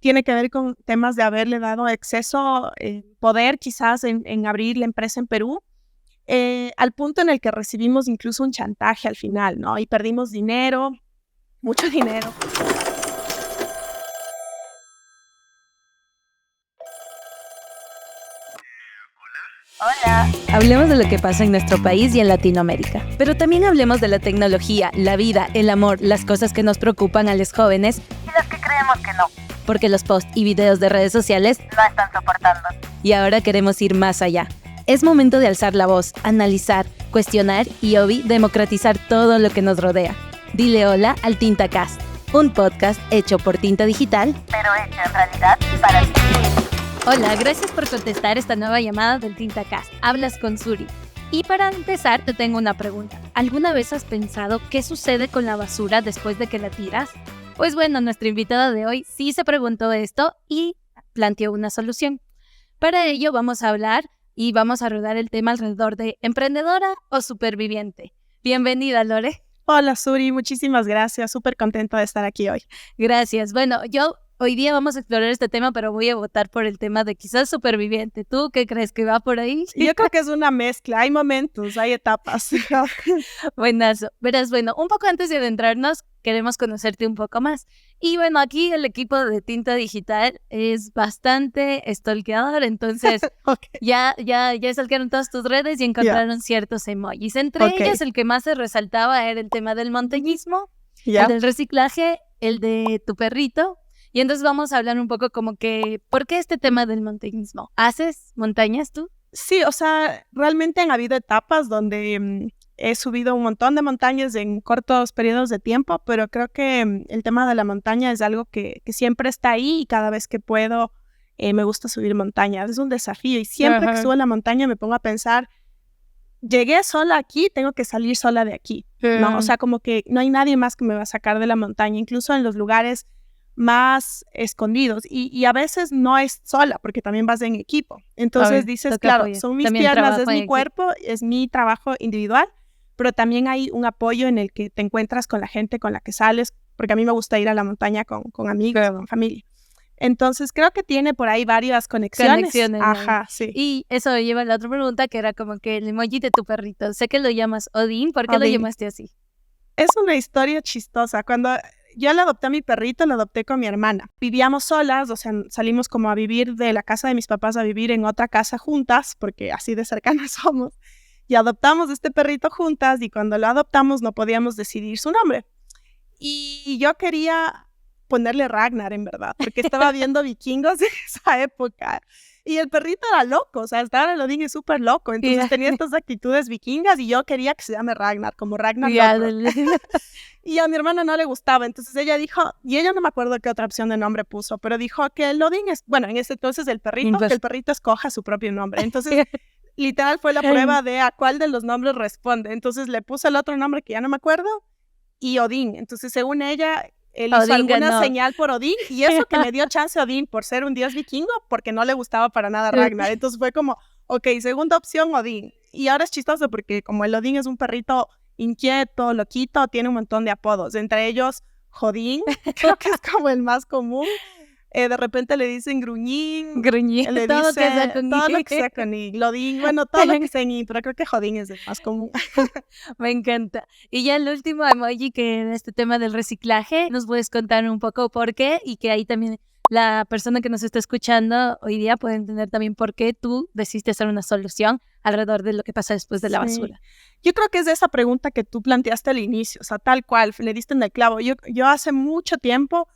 tiene que ver con temas de haberle dado exceso poder quizás en abrir la empresa en Perú, al punto en el que recibimos incluso un chantaje al final, ¿no? Y perdimos dinero, mucho dinero. Hola. Hablemos de lo que pasa en nuestro país y en Latinoamérica. Pero también hablemos de la tecnología, la vida, el amor, las cosas que nos preocupan a los jóvenes y las que creemos que no. Porque los posts y videos de redes sociales no están soportando. Y ahora queremos ir más allá. Es momento de alzar la voz, analizar, cuestionar y, obvio, democratizar todo lo que nos rodea. Dile hola al TintaCast, un podcast hecho por Tinta Digital, pero hecho en realidad para ti. Hola, gracias por contestar esta nueva llamada del TintaCast. Hablas con Suri. Y para empezar, te tengo una pregunta. ¿Alguna vez has pensado qué sucede con la basura después de que la tiras? Pues bueno, nuestra invitada de hoy sí se preguntó esto y planteó una solución. Para ello vamos a hablar y vamos a rodar el tema alrededor de emprendedora o superviviente. Bienvenida, Lore. Hola, Suri, muchísimas gracias. Súper contenta de estar aquí hoy. Gracias. Bueno, hoy día vamos a explorar este tema, pero voy a votar por el tema de quizás superviviente. ¿Tú qué crees que va por ahí? Yo creo que es una mezcla. Hay momentos, hay etapas. Buenazo. Verás, bueno, un poco antes de adentrarnos, queremos conocerte un poco más. Y bueno, aquí el equipo de Tinta Digital es bastante stalkeador, entonces okay. ya stalkearon todas tus redes y encontraron ciertos emojis. Entre ellos, el que más se resaltaba era el tema del montañismo, el del reciclaje, el de tu perrito. Y entonces vamos a hablar un poco como que, ¿por qué este tema del montañismo? ¿Haces montañas tú? Sí, o sea, realmente han habido etapas donde he subido un montón de montañas en cortos periodos de tiempo, pero creo que el tema de la montaña es algo que siempre está ahí y cada vez que puedo me gusta subir montañas. Es un desafío y siempre que subo a la montaña me pongo a pensar, llegué sola aquí, tengo que salir sola de aquí, ¿no? O sea, como que no hay nadie más que me va a sacar de la montaña, incluso en los lugares más escondidos y a veces no es sola porque también vas en equipo, entonces dices, claro, son mis piernas, es mi cuerpo, es mi trabajo individual, pero también hay un apoyo en el que te encuentras con la gente con la que sales, porque a mí me gusta ir a la montaña con amigos, con familia. Entonces creo que tiene por ahí varias conexiones. Ajá, sí. Y eso lleva a la otra pregunta, que era como que el emoji de tu perrito. Sé que lo llamas Odín, ¿por qué lo llamaste así? Es una historia chistosa. Cuando yo le adopté a mi perrito, lo adopté con mi hermana. Vivíamos solas, o sea, salimos como a vivir de la casa de mis papás a vivir en otra casa juntas, porque así de cercanas somos. Y adoptamos este perrito juntas y cuando lo adoptamos no podíamos decidir su nombre. Y yo quería ponerle Ragnar, en verdad, porque estaba viendo Vikingos en esa época. Y el perrito era loco, o sea, hasta ahora lo dije súper loco. Entonces tenía estas actitudes vikingas y yo quería que se llame Ragnar, como Ragnar Y a mi hermana no le gustaba, entonces ella dijo, y ella no me acuerdo qué otra opción de nombre puso, pero dijo que el Odín es, bueno, en ese entonces el perrito, que el perrito escoja su propio nombre. Entonces, literal fue la prueba de a cuál de los nombres responde. Entonces le puse el otro nombre que ya no me acuerdo y Odín. Entonces, según ella, él hizo alguna señal por Odín y eso que me dio chance Odín por ser un dios vikingo, porque no le gustaba para nada Ragnar. Entonces fue como, ok, segunda opción Odín. Y ahora es chistoso porque como el Odín es un perrito inquieto, loquito, tiene un montón de apodos, entre ellos Jodín, creo que es como el más común. De repente le dicen Gruñín, le todo dicen que todo lo que sea con I, Lodín, bueno, todo lo que sea en I, pero creo que Jodín es el más común. Me encanta. Y ya el último emoji, que en este tema del reciclaje, ¿nos puedes contar un poco por qué? Y que ahí también la persona que nos está escuchando hoy día puede entender también por qué tú decidiste hacer una solución alrededor de lo que pasa después de la basura. Yo creo que es de esa pregunta que tú planteaste al inicio, o sea, tal cual, le diste en el clavo. Yo hace mucho tiempo,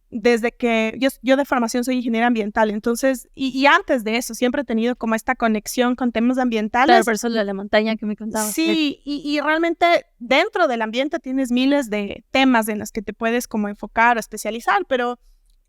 desde que yo de formación soy ingeniera ambiental, entonces, y antes de eso, siempre he tenido como esta conexión con temas ambientales. Claro, por eso de la montaña que me contabas. Sí, y realmente dentro del ambiente tienes miles de temas en los que te puedes como enfocar o especializar, pero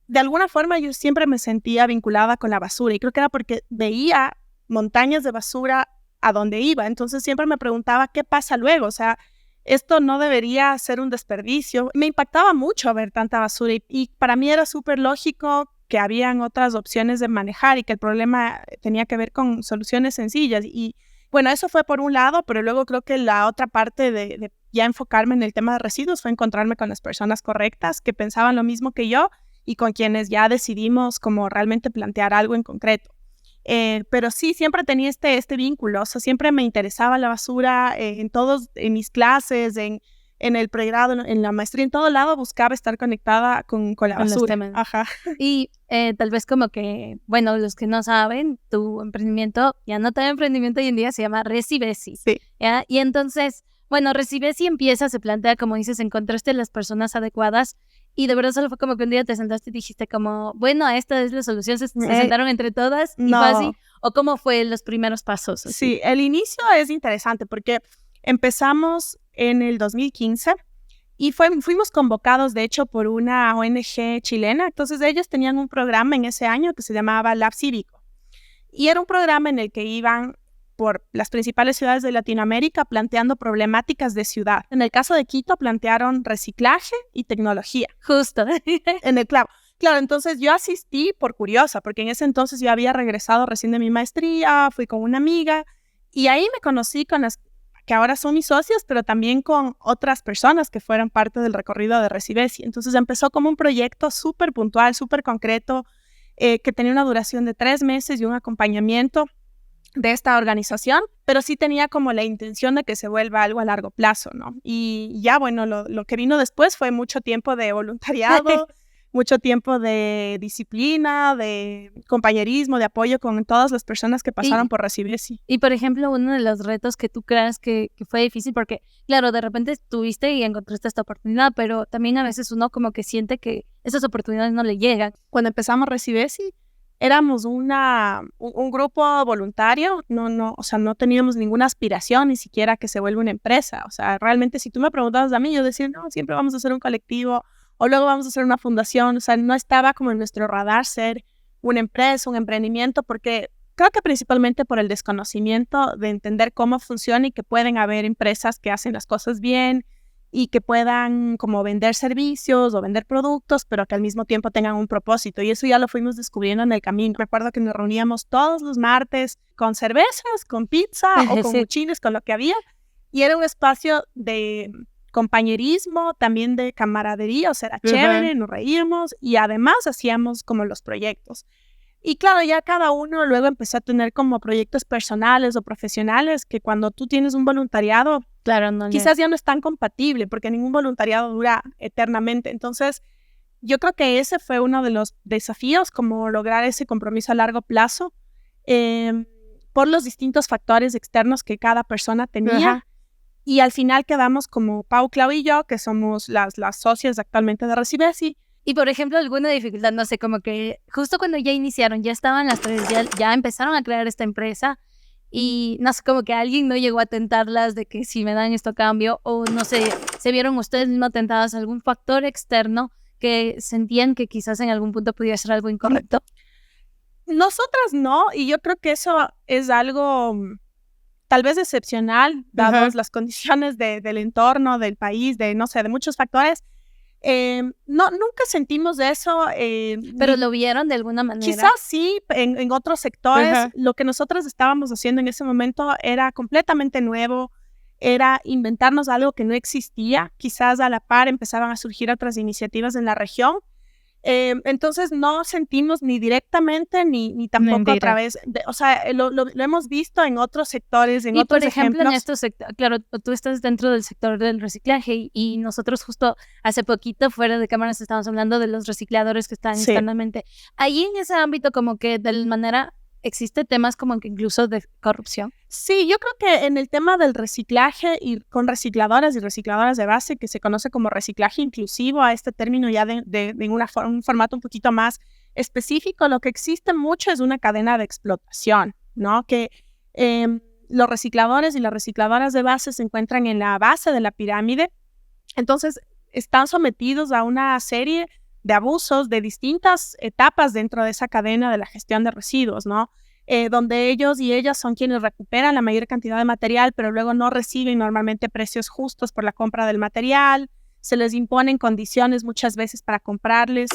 de alguna forma yo siempre me sentía vinculada con la basura y creo que era porque veía montañas de basura a donde iba, entonces siempre me preguntaba qué pasa luego, o sea, esto no debería ser un desperdicio. Me impactaba mucho ver tanta basura y para mí era súper lógico que habían otras opciones de manejar y que el problema tenía que ver con soluciones sencillas. Y bueno, eso fue por un lado, pero luego creo que la otra parte de ya enfocarme en el tema de residuos fue encontrarme con las personas correctas que pensaban lo mismo que yo y con quienes ya decidimos como realmente plantear algo en concreto. Pero sí, siempre tenía este vínculo, o sea, siempre me interesaba la basura en mis clases, en el pregrado, en la maestría, en todo lado buscaba estar conectada con la Con los basura. temas. Ajá. Y tal vez como que, bueno, los que no saben, tu emprendimiento, ya no todo emprendimiento hoy en día se llama Recibesi. Sí. ¿Ya? Y entonces, bueno, Recibesi empieza, se plantea, como dices, encontraste las personas adecuadas y de verdad solo fue como que un día te sentaste y dijiste como, bueno, esta es la solución, se sentaron entre todas y no. fue así. ¿O cómo fue los primeros pasos? Así? Sí, el inicio es interesante porque empezamos en el 2015 y fuimos convocados, de hecho, por una ONG chilena. Entonces, ellos tenían un programa en ese año que se llamaba Lab Cívico. Y era un programa en el que iban por las principales ciudades de Latinoamérica planteando problemáticas de ciudad. En el caso de Quito, plantearon reciclaje y tecnología. Justo. En el clavo. Claro, entonces yo asistí por curiosa, porque en ese entonces yo había regresado recién de mi maestría, fui con una amiga, y ahí me conocí con las que ahora son mis socios, pero también con otras personas que fueron parte del recorrido de Recibesi. Entonces empezó como un proyecto súper puntual, súper concreto, que tenía una duración de 3 meses y un acompañamiento de esta organización, pero sí tenía como la intención de que se vuelva algo a largo plazo, ¿no? Y ya, bueno, lo que vino después fue mucho tiempo de voluntariado, mucho tiempo de disciplina, de compañerismo, de apoyo con todas las personas que pasaron por Recibesi. Y, por ejemplo, uno de los retos que tú creas que fue difícil, porque, claro, de repente estuviste y encontraste esta oportunidad, pero también a veces uno como que siente que esas oportunidades no le llegan. Cuando empezamos Recibesi, éramos un grupo voluntario, o sea, no teníamos ninguna aspiración ni siquiera que se vuelva una empresa. O sea, realmente si tú me preguntabas a mí, yo decía, no, siempre vamos a hacer un colectivo o luego vamos a hacer una fundación. O sea, no estaba como en nuestro radar ser una empresa, un emprendimiento, porque creo que principalmente por el desconocimiento de entender cómo funciona y que pueden haber empresas que hacen las cosas bien y que puedan como vender servicios o vender productos, pero que al mismo tiempo tengan un propósito. Y eso ya lo fuimos descubriendo en el camino. Recuerdo que nos reuníamos todos los martes con cervezas, con pizza o con muchines, con lo que había. Y era un espacio de compañerismo, también de camaradería, o sea, era chévere, nos reíamos y además hacíamos como los proyectos. Y claro, ya cada uno luego empezó a tener como proyectos personales o profesionales que cuando tú tienes un voluntariado, claro, no quizás ya no es tan compatible porque ningún voluntariado dura eternamente. Entonces, yo creo que ese fue uno de los desafíos, como lograr ese compromiso a largo plazo por los distintos factores externos que cada persona tenía. Y al final quedamos como Pau, Clau y yo, que somos las socias actualmente de Recibesi. Y, por ejemplo, alguna dificultad, no sé, como que justo cuando ya iniciaron, ya estaban las tres, ya empezaron a crear esta empresa y no sé, como que alguien no llegó a tentarlas de que si me dan esto a cambio o no sé, se vieron ustedes mismos tentadas a algún factor externo que sentían que quizás en algún punto pudiera ser algo incorrecto. Nosotras no, y yo creo que eso es algo tal vez excepcional, dadas las condiciones del entorno, del país, de no sé, de muchos factores. Nunca sentimos eso. Pero lo vieron de alguna manera. Quizás sí, en otros sectores. Lo que nosotros estábamos haciendo en ese momento era completamente nuevo, era inventarnos algo que no existía. Quizás a la par empezaban a surgir otras iniciativas en la región. Entonces no sentimos ni directamente ni tampoco a través o sea, lo hemos visto en otros sectores, en otros ejemplos. Y por ejemplo, en estos sectores, claro, tú estás dentro del sector del reciclaje y nosotros justo hace poquito fuera de cámaras estábamos hablando de los recicladores que están externamente. Ahí en ese ámbito como que de alguna manera existe temas como que incluso de corrupción. Sí, yo creo que en el tema del reciclaje y con recicladoras y recicladoras de base, que se conoce como reciclaje inclusivo, a este término ya de un formato un poquito más específico, lo que existe mucho es una cadena de explotación, ¿no? Que los recicladores y las recicladoras de base se encuentran en la base de la pirámide, entonces están sometidos a una serie de abusos de distintas etapas dentro de esa cadena de la gestión de residuos, ¿no? Donde ellos y ellas son quienes recuperan la mayor cantidad de material, pero luego no reciben normalmente precios justos por la compra del material, se les imponen condiciones muchas veces para comprarles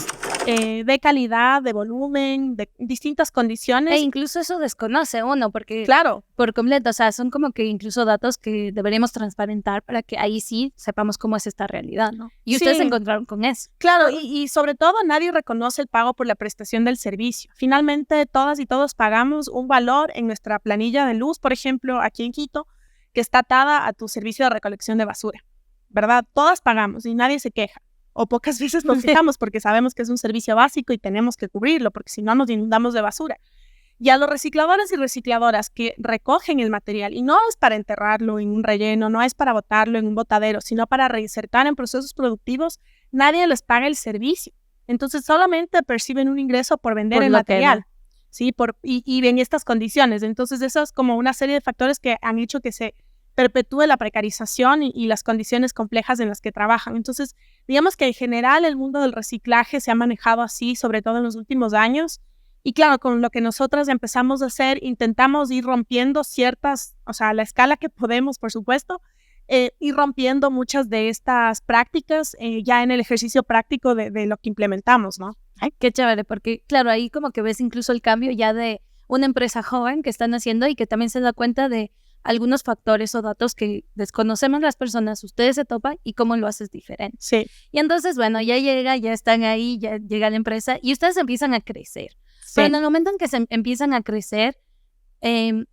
de calidad, de volumen, de distintas condiciones. E incluso eso desconoce uno, porque Claro. por completo, o sea, son como que incluso datos que deberíamos transparentar para que ahí sí sepamos cómo es esta realidad, ¿no? Y ustedes se Sí. encontraron con eso. Claro, y sobre todo nadie reconoce el pago por la prestación del servicio. Finalmente, todas y todos pagamos un valor en nuestra planilla de luz, por ejemplo, aquí en Quito, que está atada a tu servicio de recolección de basura, ¿verdad? Todas pagamos y nadie se queja. O pocas veces nos quejamos porque sabemos que es un servicio básico y tenemos que cubrirlo, porque si no nos inundamos de basura. Y a los recicladores y recicladoras que recogen el material, y no es para enterrarlo en un relleno, no es para botarlo en un botadero, sino para reinsertar en procesos productivos, nadie les paga el servicio. Entonces solamente perciben un ingreso por vender Por el lo que material, no. ¿sí? Y en estas condiciones. Entonces eso es como una serie de factores que han hecho que se perpetúe la precarización y las condiciones complejas en las que trabajan. Entonces, digamos que en general el mundo del reciclaje se ha manejado así, sobre todo en los últimos años. Y claro, con lo que nosotras empezamos a hacer, intentamos ir rompiendo ciertas, o sea, a la escala que podemos, por supuesto, ir rompiendo muchas de estas prácticas ya en el ejercicio práctico de lo que implementamos, ¿no? Ay, qué chévere, porque claro, ahí como que ves incluso el cambio ya de una empresa joven que están haciendo y que también se da cuenta de algunos factores o datos que desconocemos las personas, ustedes se topan y cómo lo haces diferente. Sí. Y entonces, bueno, ya están ahí, ya llega la empresa y ustedes empiezan a crecer. Sí. Pero en el momento en que se empiezan a crecer,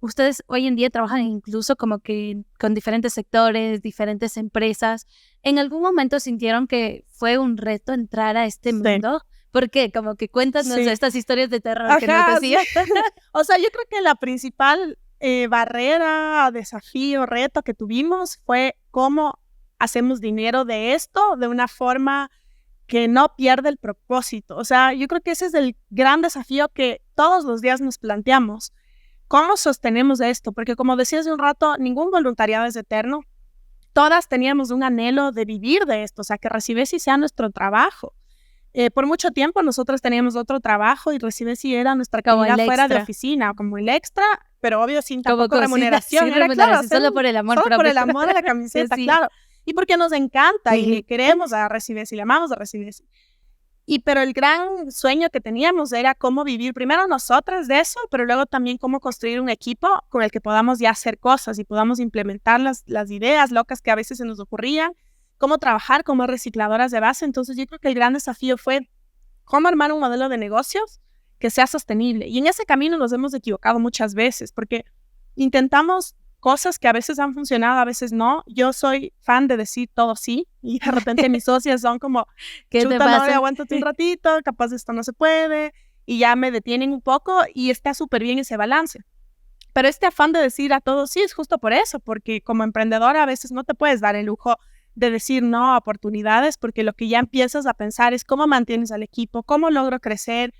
ustedes hoy en día trabajan incluso como que con diferentes sectores, diferentes empresas. ¿En algún momento sintieron que fue un reto entrar a este mundo? ¿Por qué? Como que cuéntanos estas historias de terror que nos decías. Sí. O sea, yo creo que la principal barrera, desafío, reto que tuvimos fue cómo hacemos dinero de esto de una forma que no pierde el propósito. O sea, yo creo que ese es el gran desafío que todos los días nos planteamos. ¿Cómo sostenemos esto? Porque como decía hace un rato, ningún voluntariado es eterno. Todas teníamos un anhelo de vivir de esto, o sea, que Recibesi sea nuestro trabajo. Por mucho tiempo nosotros teníamos otro trabajo y Recibesi era nuestra actividad fuera de oficina, como el extra, pero obvio sin tampoco remuneración. Era claro, solo por el amor propio. Solo por el amor a la camiseta, Sí. claro. Y porque nos encanta y le queremos a Recibesi, le amamos a Recibesi. Pero el gran sueño que teníamos era cómo vivir primero nosotras de eso, pero luego también cómo construir un equipo con el que podamos ya hacer cosas y podamos implementar las ideas locas que a veces se nos ocurrían, cómo trabajar como recicladoras de base. Entonces yo creo que el gran desafío fue cómo armar un modelo de negocios que sea sostenible. Y en ese camino nos hemos equivocado muchas veces porque intentamos cosas que a veces han funcionado, a veces no. Yo soy fan de decir todo sí y de repente mis socias son como, ¿qué te pasa? No, aguántate un ratito, capaz esto no se puede y ya me detienen un poco y está súper bien ese balance. Pero este afán de decir a todos sí es justo por eso, porque como emprendedora a veces no te puedes dar el lujo de decir no a oportunidades, porque lo que ya empiezas a pensar es cómo mantienes al equipo, cómo logro crecer,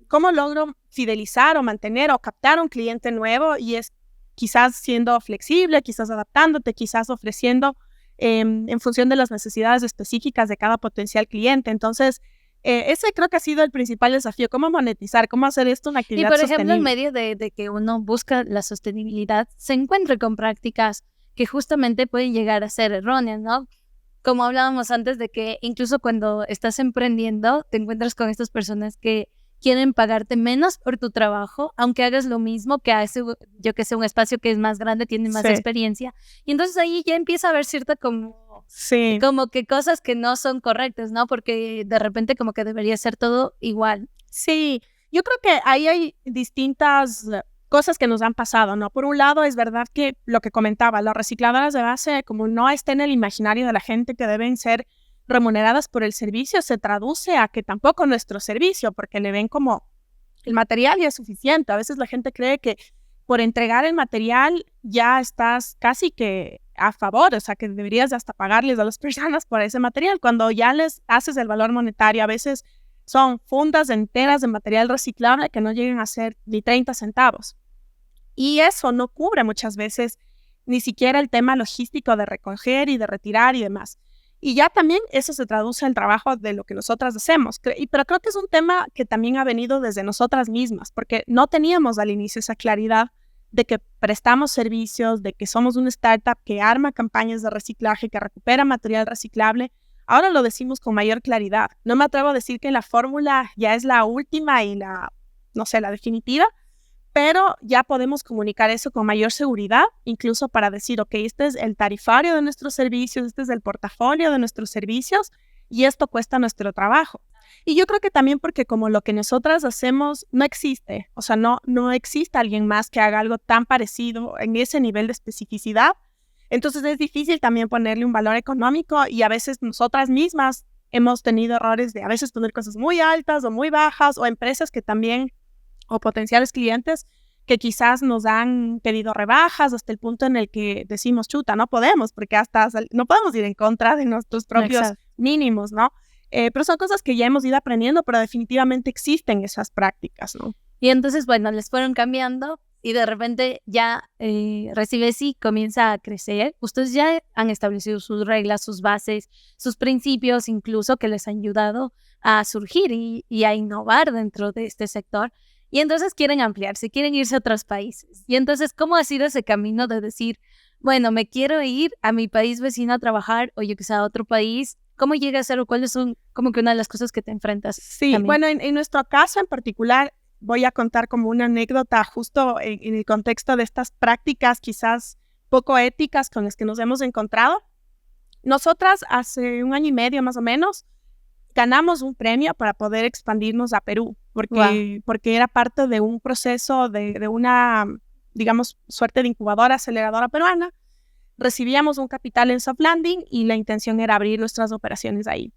cómo logro fidelizar o mantener o captar un cliente nuevo, y es quizás siendo flexible, quizás adaptándote, quizás ofreciendo en función de las necesidades específicas de cada potencial cliente. Entonces, ese creo que ha sido el principal desafío, cómo monetizar, cómo hacer esto una actividad sostenible. Y por ejemplo, en medio de que uno busca la sostenibilidad, se encuentra con prácticas que justamente pueden llegar a ser erróneas, ¿no? Como hablábamos antes de que incluso cuando estás emprendiendo, te encuentras con estas personas que quieren pagarte menos por tu trabajo, aunque hagas lo mismo que hace, yo que sé, un espacio que es más grande, tiene más experiencia. Y entonces ahí ya empieza a haber cierta como que cosas que no son correctas, ¿no? Porque de repente como que debería ser todo igual. Sí, yo creo que ahí hay distintas cosas que nos han pasado, ¿no? Por un lado, es verdad que lo que comentaba, las recicladoras de base, como no está en el imaginario de la gente que deben ser remuneradas por el servicio, se traduce a que tampoco nuestro servicio, porque le ven como el material ya es suficiente. A veces la gente cree que por entregar el material ya estás casi que a favor, o sea, que deberías hasta pagarles a las personas por ese material, cuando ya les haces el valor monetario. A veces son fundas enteras de material reciclable que no llegan a ser ni 30 centavos. Y eso no cubre muchas veces ni siquiera el tema logístico de recoger y de retirar y demás. Y ya también eso se traduce en el trabajo de lo que nosotras hacemos. Pero creo que es un tema que también ha venido desde nosotras mismas, porque no teníamos al inicio esa claridad de que prestamos servicios, de que somos una startup que arma campañas de reciclaje, que recupera material reciclable, ahora lo decimos con mayor claridad. No me atrevo a decir que la fórmula ya es la última y la definitiva, pero ya podemos comunicar eso con mayor seguridad, incluso para decir, ok, este es el tarifario de nuestros servicios, este es el portafolio de nuestros servicios y esto cuesta nuestro trabajo. Y yo creo que también porque como lo que nosotras hacemos no existe, o sea, no existe alguien más que haga algo tan parecido en ese nivel de especificidad, entonces es difícil también ponerle un valor económico y a veces nosotras mismas hemos tenido errores de a veces poner cosas muy altas o muy bajas o empresas que también o potenciales clientes que quizás nos han pedido rebajas hasta el punto en el que decimos, chuta, no podemos, porque no podemos ir en contra de nuestros propios mínimos, ¿no? Pero son cosas que ya hemos ido aprendiendo, pero definitivamente existen esas prácticas, ¿no? Y entonces, bueno, les fueron cambiando y de repente ya Recibesi comienza a crecer. Ustedes ya han establecido sus reglas, sus bases, sus principios incluso que les han ayudado a surgir y a innovar dentro de este sector. Y entonces quieren ampliarse, quieren irse a otros países. Y entonces, ¿cómo ha sido ese camino de decir, bueno, me quiero ir a mi país vecino a trabajar o yo que sé, a otro país? ¿Cómo llega a ser o cuáles son como que una de las cosas que te enfrentas? Sí, también? Bueno, en nuestro caso en particular, voy a contar como una anécdota justo en el contexto de estas prácticas quizás poco éticas con las que nos hemos encontrado. Nosotras hace 1 año y medio más o menos ganamos un premio para poder expandirnos a Perú, porque era parte de un proceso de una, digamos, suerte de incubadora, aceleradora peruana. Recibíamos un capital en soft landing y la intención era abrir nuestras operaciones ahí.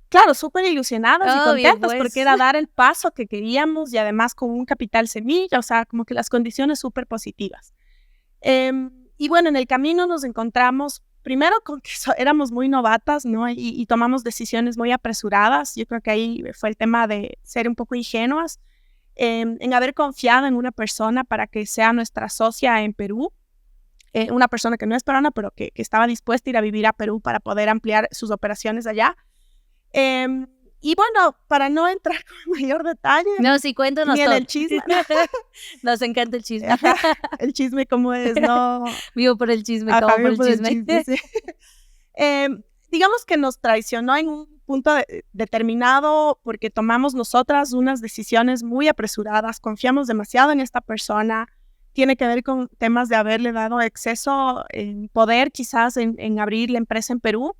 Claro, súper ilusionadas y contentas porque era dar el paso que queríamos y además con un capital semilla, o sea, como que las condiciones súper positivas. Y bueno, en el camino nos encontramos primero con que éramos muy novatas, ¿no? Y tomamos decisiones muy apresuradas. Yo creo que ahí fue el tema de ser un poco ingenuas, en haber confiado en una persona para que sea nuestra socia en Perú. Una persona que no es peruana, pero que estaba dispuesta a ir a vivir a Perú para poder ampliar sus operaciones allá. Y bueno, para no entrar con mayor detalle. No, sí, cuéntanos ni todo. en el chisme. Nos encanta el chisme. El chisme como es, ¿no? Vivo por el chisme, como por el chisme. Sí. Digamos que nos traicionó en un punto determinado porque tomamos nosotras unas decisiones muy apresuradas, confiamos demasiado en esta persona. Tiene que ver con temas de haberle dado exceso en poder quizás en abrir la empresa en Perú,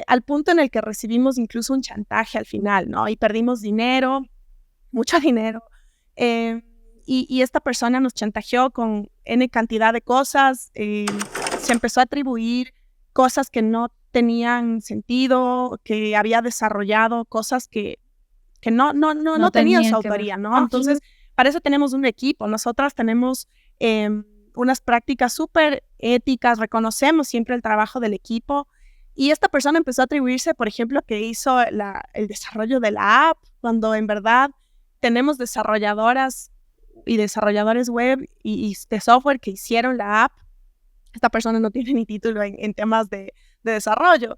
al punto en el que recibimos incluso un chantaje al final, ¿no? Y perdimos dinero, mucho dinero, y esta persona nos chantajeó con N cantidad de cosas, se empezó a atribuir cosas que no tenían sentido, que había desarrollado cosas que no tenían su autoría, ¿no? Entonces, para eso tenemos un equipo. Nosotras tenemos unas prácticas súper éticas, reconocemos siempre el trabajo del equipo. Y esta persona empezó a atribuirse, por ejemplo, que hizo el desarrollo de la app, cuando en verdad tenemos desarrolladoras y desarrolladores web y de software que hicieron la app. Esta persona no tiene ni título en temas de desarrollo.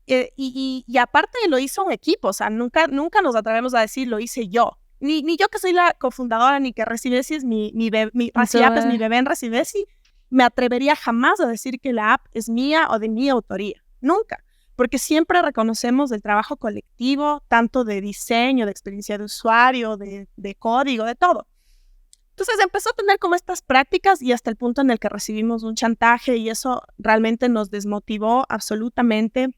Y aparte lo hizo un equipo, o sea, nunca nos atrevemos a decir lo hice yo. Ni yo que soy la cofundadora, ni que Recibesi es mi bebé, Raciapp es mi bebé en Recibesi, me atrevería jamás a decir que la app es mía o de mi autoría. Nunca. Porque siempre reconocemos el trabajo colectivo, tanto de diseño, de experiencia de usuario, de código, de todo. Entonces empezó a tener como estas prácticas y hasta el punto en el que recibimos un chantaje y eso realmente nos desmotivó absolutamente.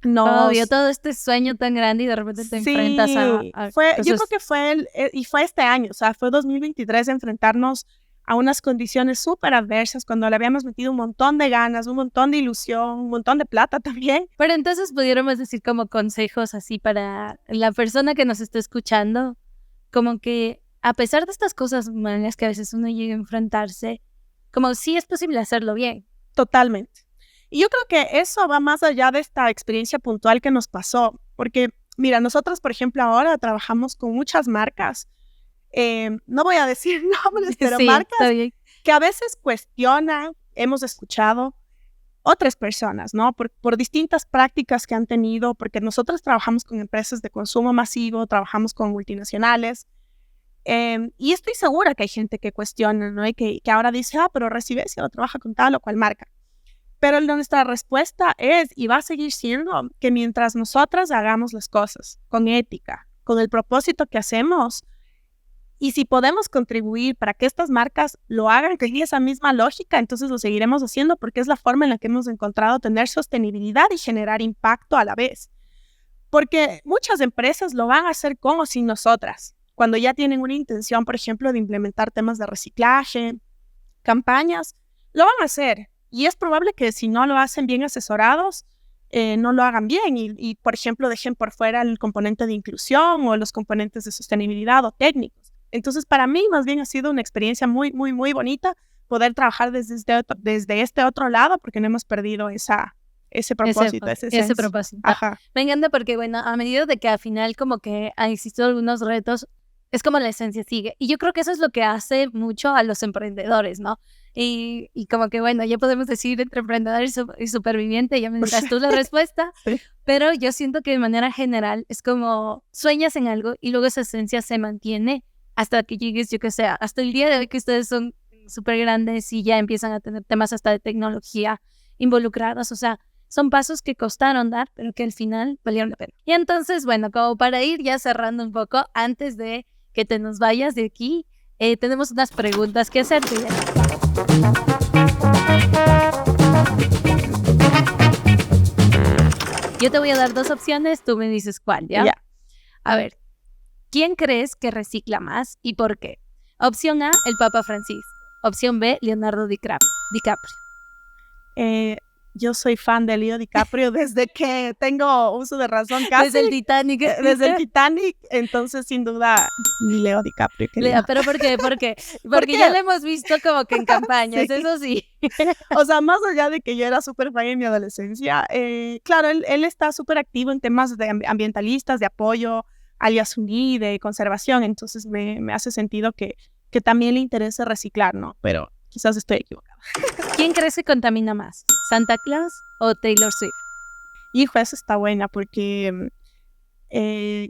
Obvio, todo este sueño tan grande y de repente te enfrentas a yo creo que fue este año, o sea, fue 2023 enfrentarnos a unas condiciones súper adversas cuando le habíamos metido un montón de ganas, un montón de ilusión, un montón de plata también. Pero entonces pudiéramos decir como consejos así para la persona que nos está escuchando, como que a pesar de estas cosas malas que a veces uno llega a enfrentarse, como sí es posible hacerlo bien. Totalmente. Y yo creo que eso va más allá de esta experiencia puntual que nos pasó, porque mira, nosotros por ejemplo ahora trabajamos con muchas marcas, no voy a decir nombres, pero sí, marcas que a veces cuestionan, hemos escuchado otras personas, ¿no? Por distintas prácticas que han tenido, porque nosotros trabajamos con empresas de consumo masivo, trabajamos con multinacionales, y estoy segura que hay gente que cuestiona, ¿no? Y que ahora dice, pero Recibesi no trabaja con tal o cual marca. Pero nuestra respuesta es, y va a seguir siendo, que mientras nosotras hagamos las cosas con ética, con el propósito que hacemos, y si podemos contribuir para que estas marcas lo hagan con esa misma lógica, entonces lo seguiremos haciendo porque es la forma en la que hemos encontrado tener sostenibilidad y generar impacto a la vez. Porque muchas empresas lo van a hacer con o sin nosotras. Cuando ya tienen una intención, por ejemplo, de implementar temas de reciclaje, campañas, lo van a hacer. Y es probable que si no lo hacen bien asesorados, no lo hagan bien y, por ejemplo, dejen por fuera el componente de inclusión o los componentes de sostenibilidad o técnicos. Entonces, para mí, más bien ha sido una experiencia muy, muy, muy bonita poder trabajar desde este otro lado porque no hemos perdido ese propósito, ese propósito. Ajá. Me encanta porque, bueno, a medida de que al final como que han existido algunos retos, es como la esencia sigue. Y yo creo que eso es lo que hace mucho a los emprendedores, ¿no? Y como que, bueno, ya podemos decir entre emprendedor y superviviente, ya me das tú la respuesta, Sí. pero yo siento que de manera general es como sueñas en algo y luego esa esencia se mantiene hasta que llegues, yo que sé, hasta el día de hoy que ustedes son súper grandes y ya empiezan a tener temas hasta de tecnología involucrados, o sea, son pasos que costaron dar, pero que al final valieron la pena. Y entonces, bueno, como para ir ya cerrando un poco, antes de que te nos vayas de aquí, tenemos unas preguntas que hacerte. Yo te voy a dar 2 opciones, tú me dices cuál, ¿ya? Ya. A ver, ¿quién crees que recicla más y por qué? Opción A, el Papa Francisco. Opción B, Leonardo DiCaprio. Yo soy fan de Leo DiCaprio desde que tengo uso de razón casi. Desde el Titanic. Desde el Titanic, entonces sin duda Leo DiCaprio. Lea, ¿pero por qué? Porque ya lo hemos visto como que en campañas, Sí. eso sí. O sea, más allá de que yo era súper fan en mi adolescencia, claro, él está súper activo en temas de ambientalistas, de apoyo al Yasuní, de conservación, entonces me hace sentido que también le interese reciclar, ¿no? Pero quizás estoy equivocada. ¿Quién crees que contamina más? ¿Santa Claus o Taylor Swift? Hijo, esa está buena porque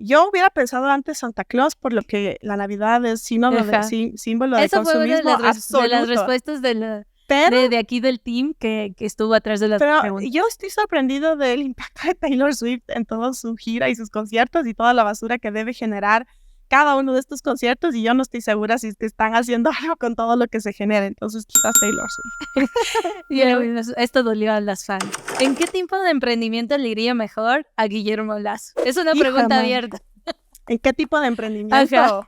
yo hubiera pensado antes Santa Claus por lo que la Navidad es símbolo Ajá. símbolo de Eso fue una consumismo de las absoluto. respuestas Pero de aquí del team que estuvo atrás de las Pero preguntas. yo estoy sorprendido del impacto de Taylor Swift en toda su gira y sus conciertos y toda la basura que debe generar cada uno de estos conciertos y yo no estoy segura si es que están haciendo algo con todo lo que se genera. Entonces quizás Taylor Swift. Ya, bueno, esto dolió a las fans. ¿En qué tipo de emprendimiento le iría mejor a Guillermo Lazo? Es una Hija, pregunta man. abierta. ¿En qué tipo de emprendimiento? Ajá.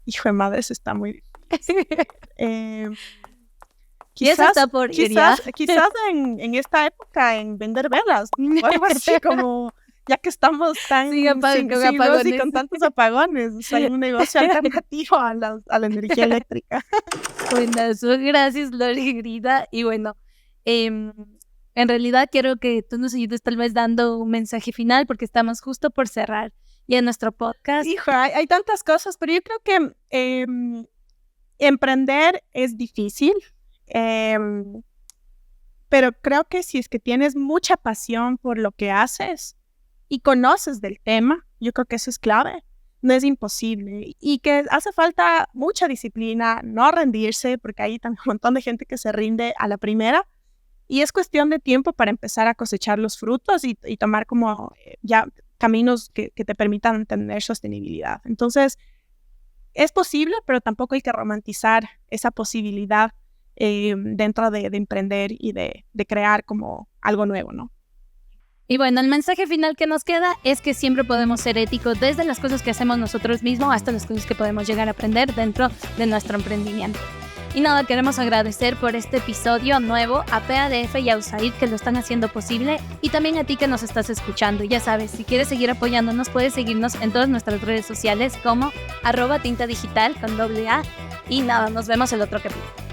Hijo de madre, eso está muy difícil. Y eso está por ir, ¿ya? Quizás en esta época en vender velas, o algo así como ya que estamos tan Sin sin luz apagones. y con tantos apagones, o sea, hay un negocio alternativo a la energía eléctrica. Buenas, gracias Lori Grida. Y bueno, en realidad quiero que tú nos ayudes tal vez dando un mensaje final porque estamos justo por cerrar ya nuestro podcast. Hijo, hay tantas cosas, pero yo creo que emprender es difícil, pero creo que si es que tienes mucha pasión por lo que haces y conoces del tema, yo creo que eso es clave. No es imposible y que hace falta mucha disciplina, no rendirse, porque hay un montón de gente que se rinde a la primera y es cuestión de tiempo para empezar a cosechar los frutos y tomar como ya caminos que te permitan tener sostenibilidad. Entonces, es posible, pero tampoco hay que romantizar esa posibilidad dentro de emprender y de crear como algo nuevo, ¿no? Y bueno, el mensaje final que nos queda es que siempre podemos ser éticos desde las cosas que hacemos nosotros mismos hasta las cosas que podemos llegar a aprender dentro de nuestro emprendimiento. Y nada, queremos agradecer por este episodio nuevo a PADF y a USAID que lo están haciendo posible y también a ti que nos estás escuchando. Y ya sabes, si quieres seguir apoyándonos, puedes seguirnos en todas nuestras redes sociales como @tintadigital con AA. Y nada, nos vemos el otro capítulo.